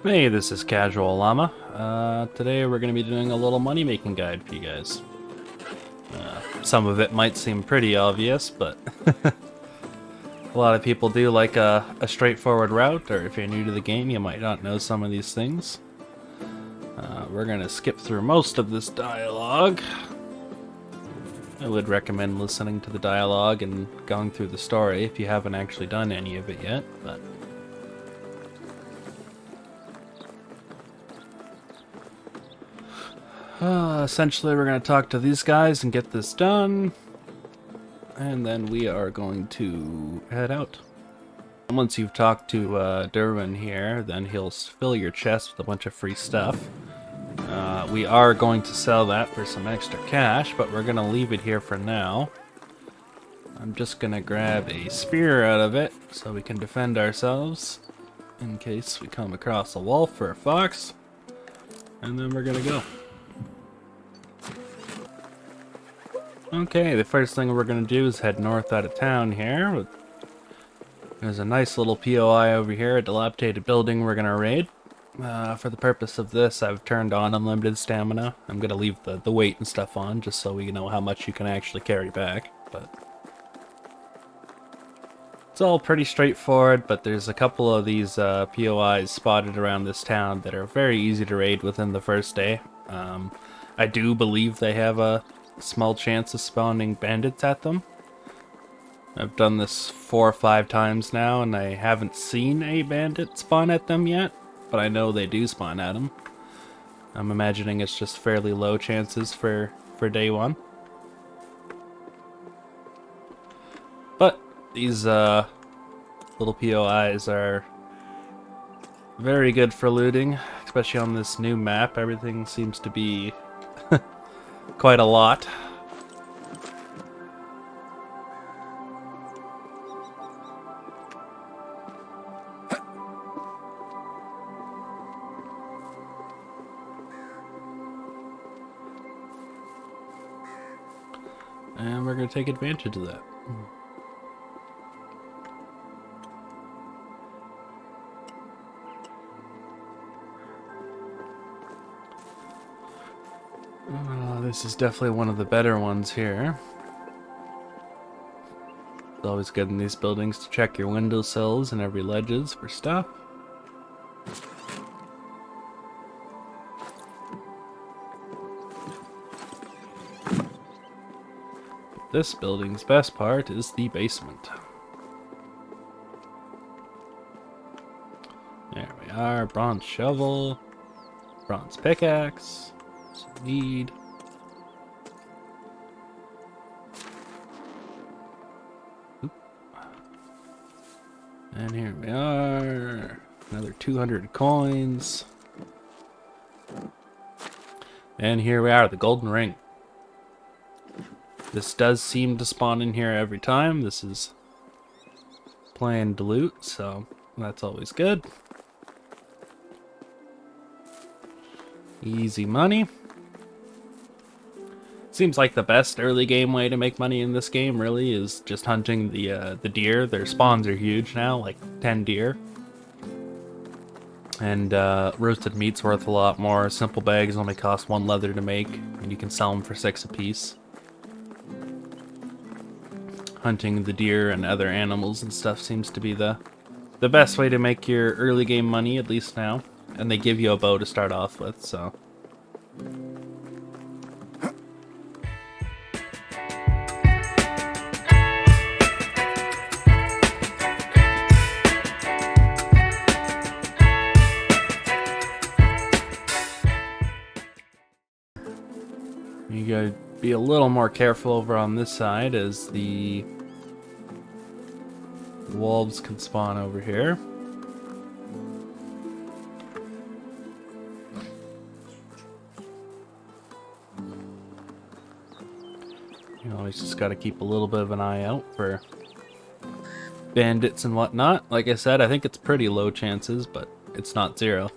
Hey, this is Casual Llama. Today we're going to be doing a little money making guide for you guys. Some of it might seem pretty obvious, but a lot of people do like a straightforward route, or if you're new to the game, you might not know some of these things. We're going to skip through most of this dialogue. I would recommend listening to the dialogue and going through the story if you haven't actually done any of it yet, but essentially, we're going to talk to these guys and get this done, and then we are going to head out. And once you've talked to Derwin here, then he'll fill your chest with a bunch of free stuff. We are going to sell that for some extra cash, but we're going to leave it here for now. I'm just going to grab a spear out of it so we can defend ourselves in case we come across a wolf or a fox, and then we're going to go. Okay, the first thing we're going to do is head north out of town here. There's a nice little POI over here, a dilapidated building we're going to raid. For the purpose of this, I've turned on unlimited stamina. I'm going to leave the weight and stuff on, just so we know how much you can actually carry back. But it's all pretty straightforward, but there's a couple of these POIs spotted around this town that are very easy to raid within the first day. I do believe they have a small chance of spawning bandits at them. I've done this 4 or 5 times now, and I haven't seen a bandit spawn at them yet, but I know they do spawn at them. I'm imagining it's just fairly low chances for day one. But these little POIs are very good for looting, especially on this new map. Everything seems to be quite a lot. And we're going to take advantage of that. This is definitely one of the better ones here. It's always good in these buildings to check your windowsills and every ledges for stuff. This building's best part is the basement. There we are, bronze shovel, bronze pickaxe, some weed. And here we are, another 200 coins. And here we are, the golden ring. This does seem to spawn in here every time. This is planned loot, so that's always good. Easy money. Seems like the best early game way to make money in this game really is just hunting the deer. Their spawns are huge now, like 10 deer. And roasted meat's worth a lot more. Simple bags only cost 1 leather to make, and you can sell them for 6 apiece. Hunting the deer and other animals and stuff seems to be the best way to make your early game money, at least now. And they give you a bow to start off with, so. You gotta be a little more careful over on this side, as the wolves can spawn over here. You always just gotta keep a little bit of an eye out for bandits and whatnot. Like I said, I think it's pretty low chances, but it's not zero.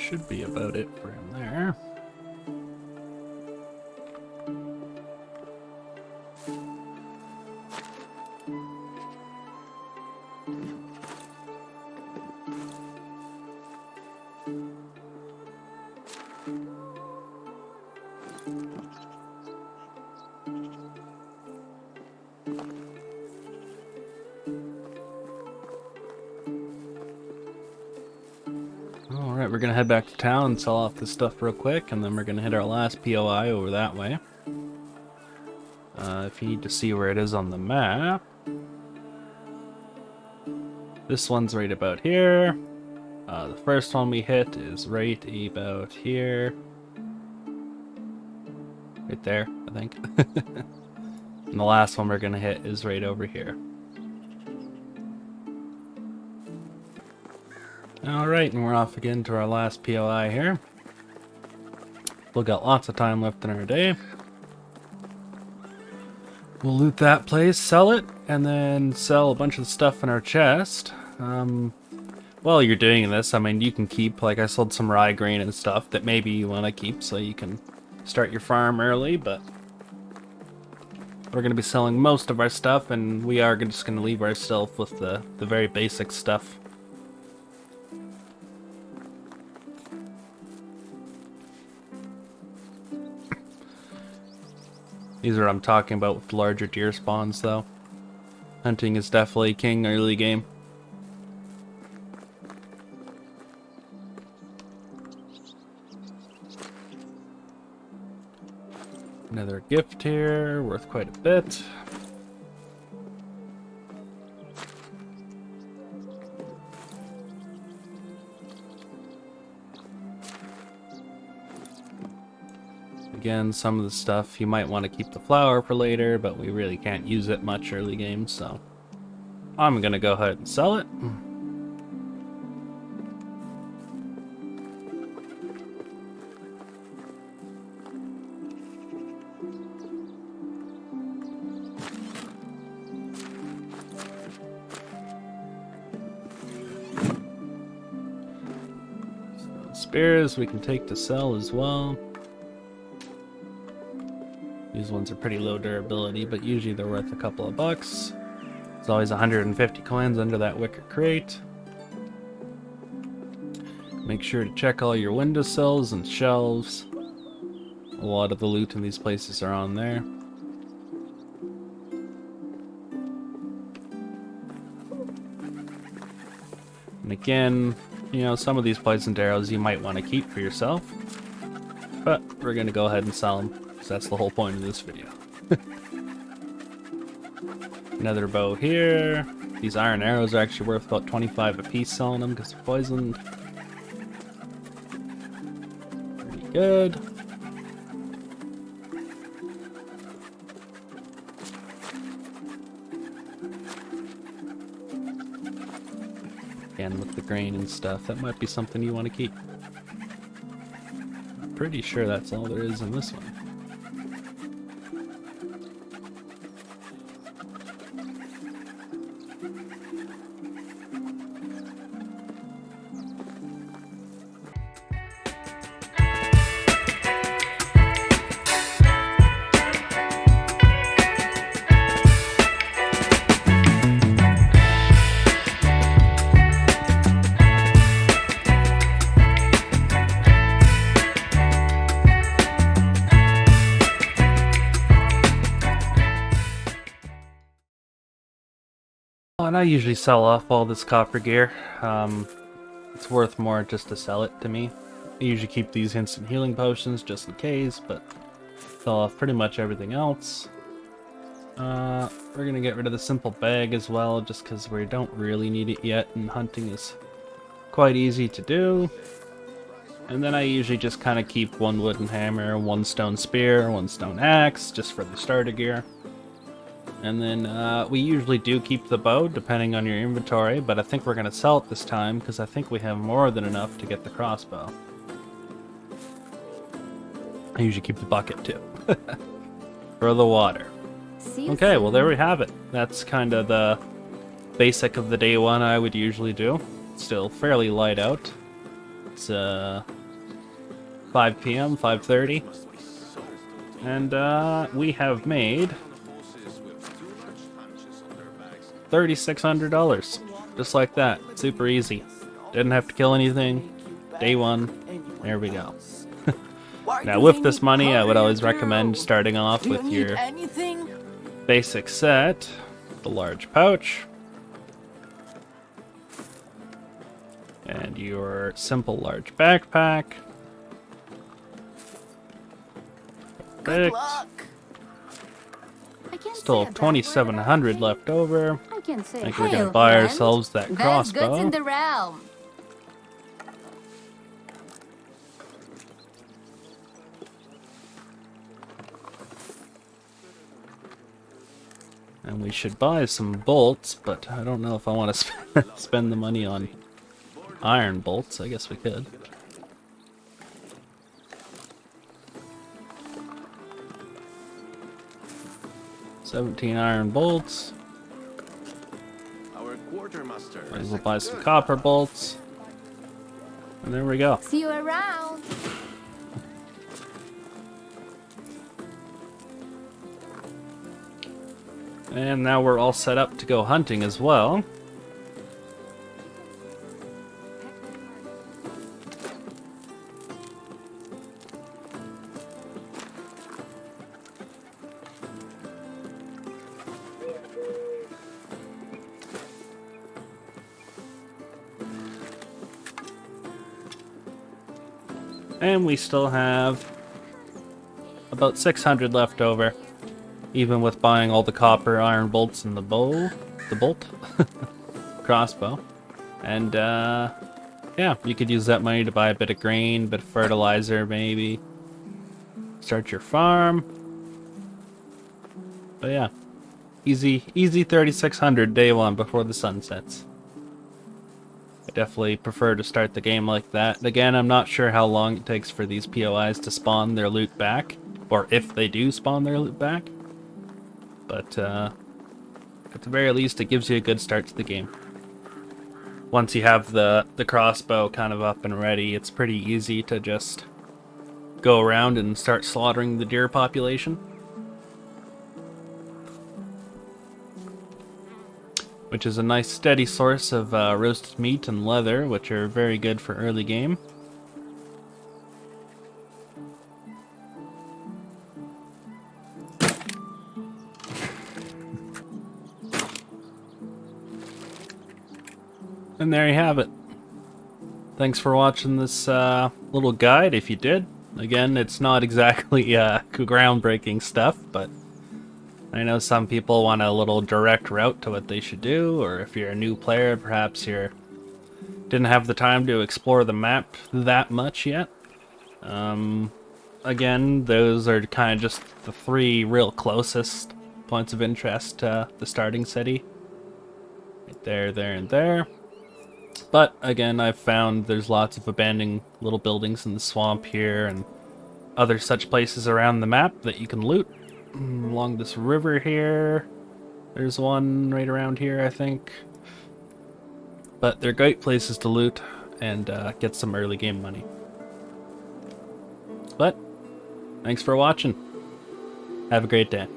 should be about it for him there. Alright, we're gonna head back to town and sell off this stuff real quick, and then we're gonna hit our last POI over that way. If you need to see where it is on the map, this one's right about here. The first one we hit is right about here. Right there, I think. And the last one we're gonna hit is right over here. Alright, and we're off again to our last POI here. We've got lots of time left in our day. We'll loot that place, sell it, and then sell a bunch of stuff in our chest. While you're doing this, I mean, you can keep, like, I sold some rye grain and stuff that maybe you want to keep so you can start your farm early, but we're going to be selling most of our stuff, and we are just going to leave ourselves with the very basic stuff. These are what I'm talking about with larger deer spawns, though. Hunting is definitely king early game. Another gift here, worth quite a bit. Again, some of the stuff you might want to keep the flour for later, but we really can't use it much early game, so I'm gonna go ahead and sell it. So, spears we can take to sell as well. These ones are pretty low durability, but usually they're worth a couple of bucks. There's always 150 coins under that wicker crate. Make sure to check all your windowsills and shelves. A lot of the loot in these places are on there. And again, you know, some of these poisoned arrows you might want to keep for yourself, but we're going to go ahead and sell them. That's the whole point of this video. Another bow here. These iron arrows are actually worth about 25 a piece selling them because they're poisoned. Pretty good. Again, with the grain and stuff, that might be something you want to keep. I'm pretty sure that's all there is in this one. And I usually sell off all this copper gear. It's worth more just to sell it to me. I usually keep these instant healing potions just in case, but sell off pretty much everything else. We're gonna get rid of the simple bag as well, just because we don't really need it yet, and hunting is quite easy to do. And then I usually just kind of keep one wooden hammer, one stone spear, one stone axe, just for the starter gear. And then we usually do keep the bow, depending on your inventory, but I think we're going to sell it this time, because I think we have more than enough to get the crossbow. I usually keep the bucket, too. For the water. Okay, well there we have it. That's kind of the basic of the day one I would usually do. It's still fairly light out. It's 5 p.m., 5:30. And we have made $3,600. Just like that. Super easy. Didn't have to kill anything. Day one. There we go. Now with this money, I would always recommend starting off with your basic set, the large pouch, and your simple large backpack. Perfect. Still have 2,700 left over. I think we're gonna buy ourselves that crossbow. Goods in the realm. And we should buy some bolts, but I don't know if I want to spend the money on iron bolts. I guess we could. $17 iron bolts. And we'll buy some copper bolts. And there we go. See you around. And now we're all set up to go hunting as well. And we still have about 600 left over, even with buying all the copper, iron bolts, and the bolt, crossbow. And yeah, you could use that money to buy a bit of grain, a bit of fertilizer, maybe start your farm. But yeah, easy 3,600 day one before the sun sets. I definitely prefer to start the game like that. Again, I'm not sure how long it takes for these POIs to spawn their loot back, or if they do spawn their loot back. But at the very least, it gives you a good start to the game. Once you have the crossbow kind of up and ready, it's pretty easy to just go around and start slaughtering the deer population. Which is a nice steady source of roasted meat and leather, which are very good for early game. And there you have it. Thanks for watching this little guide, if you did. Again, it's not exactly groundbreaking stuff, but I know some people want a little direct route to what they should do, or if you're a new player, perhaps you didn't have the time to explore the map that much yet. Again, those are kind of just the 3 real closest points of interest to the starting city. Right there, there, and there. But again, I've found there's lots of abandoned little buildings in the swamp here and other such places around the map that you can loot. Along this river here, there's one right around here, I think. But they're great places to loot and get some early game money. But thanks for watching. Have a great day.